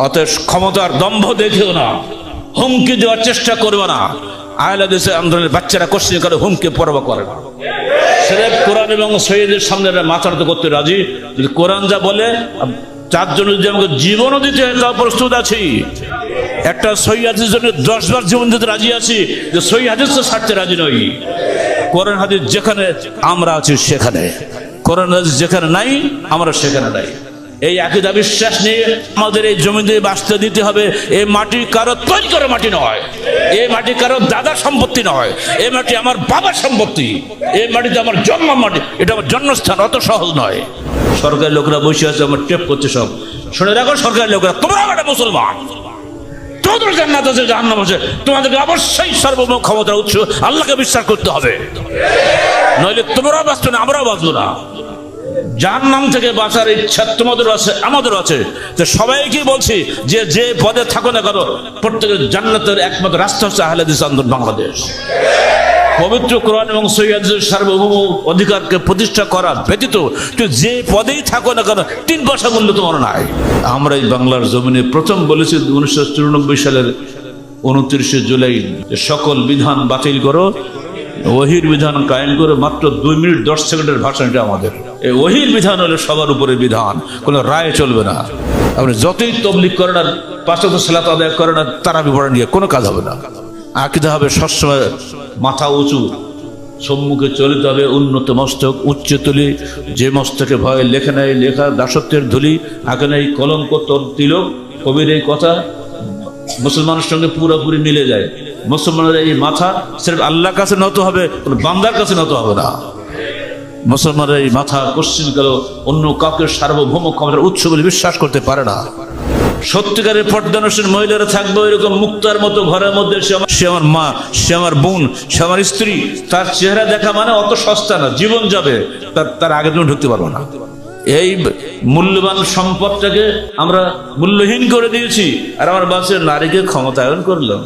অতএব ক্ষমতার দম্ভ দেখেও না, হুমকি দেওয়ার চেষ্টা করবে না। আহলে হাদিস আন্দোলনের বাচ্চারা কোশ্চেন করে, হুমকি পরোয়া করে না। সেরেফ কোরআন এবং শহীদের সামনে মাথা নত করতে রাজি। যদি কোরআন যা বলে, চারজন যদি আমাকে জীবনও দিতে হয় তাও প্রস্তুত আছি। একটা সহিহ হাদিসের জন্য 10 বার জীবন দিতে রাজি আছি, যে সহিহ হাদিস তো ছাড়তে রাজি নই। কোরআন হাদিস যেখানে আমরা আছি সেখানে, কোরআন হাদিস যেখানে নাই আমরা সেখানে নাই। এই আকীদা বিশ্বাস নিয়ে আমাদের এই জমিতে বাঁচতে দিতে হবে। এই মাটি কারো তৈরি করা মাটি নয়, এই মাটি কারো দাদার সম্পত্তি নয়, এই মাটি আমার বাবার সম্পত্তি, এই মাটিতে আমার জন্ম মাটি, এটা আমার জন্মস্থান। অত সহজ নয়। সরকারি লোকরা বসে আছে, আমার টেপ করছে সব। শুনে রাখো সরকারি লোকরা, তোমরা একটা মুসলমান, তোমাদের জান্নাত আছে জাহান্নাম আছে, তোমাদেরকে অবশ্যই সার্বভৌম ক্ষমতার উৎস আল্লাহকে বিশ্বাস করতে হবে, নইলে তোমরাও বাঁচবে না, আমরাও বাঁচবো না। জাহান্নাম থেকে বাঁচার ইচ্ছা তোমাদের আছে, আমাদের আছে। তো সবাইকে বলছি যে যে পদে থাকো না কেন, প্রত্যেকের জান্নাতের একমাত্র রাস্তা হচ্ছে আহলে হাদিস আন্দোলন বাংলাদেশ। পবিত্র কোরআন এবং সহিহ হাদিসের সার্বভৌম অধিকারকে প্রতিষ্ঠা করা ব্যতীত তুই যে পদেই থাকো না কেন 3 পয়সা মূল্য তোমার নাই। আমরা এই বাংলার জমিনে প্রথম বলেছি 1994 সালের 29 জুলাই, সকল বিধান বাতিল করো, ওহির বিধান কায়েম করে। মাত্র 2 মিনিট 10 সেকেন্ডের ভাষণ এটা আমাদের। এই ওহির বিধান হলে সবার উপরে বিধান, কোনো রায় চলবে না। আপনি যতই তবলিগ করেন আর 5 ওয়াক্ত সালাত আদায় করেন আর তারাবি পড়া নিয়ে কোনো কাজ হবে না। আকীদা হবে সবসময় মাথা উঁচু, সম্মুখে চলিতে হবে উন্নত মস্তক উচ্চ তুলি। যে মস্তকে ভয় লেখে নাই লেখা দাসত্বের ধুলি, আগে নেই কলঙ্ক তোর তিলক। কবির এই কথা মুসলমানের সঙ্গে পুরোপুরি মিলে যায়। মুসলমানের এই মাথা সির্ফ আল্লাহর কাছে নত হবে, কোনো বান্দার কাছে নত হবে না। মুসলমানের এই মাথা কোশ্চিন গেল অন্য কাউকে সার্বভৌম ক্ষমতার উৎস বলে বিশ্বাস করতে পারে না। সত্যিকারের পর্দানুষ্ঠান মহিলারা থাকবে এরকম মুক্তার মতো ঘরের মধ্যে। সে আমার মা, সে আমার বোন, সে আমার স্ত্রী। তার চেহারা দেখা মানে অত সস্তা না, জীবন যাবে, তার আগে তুমি ঢুকতে পারবো না। এই মূল্যবান সম্পদটাকে আমরা মূল্যহীন করে দিয়েছি, আর আমার বাচ্চার নারীকে ক্ষমতায়ন করলাম।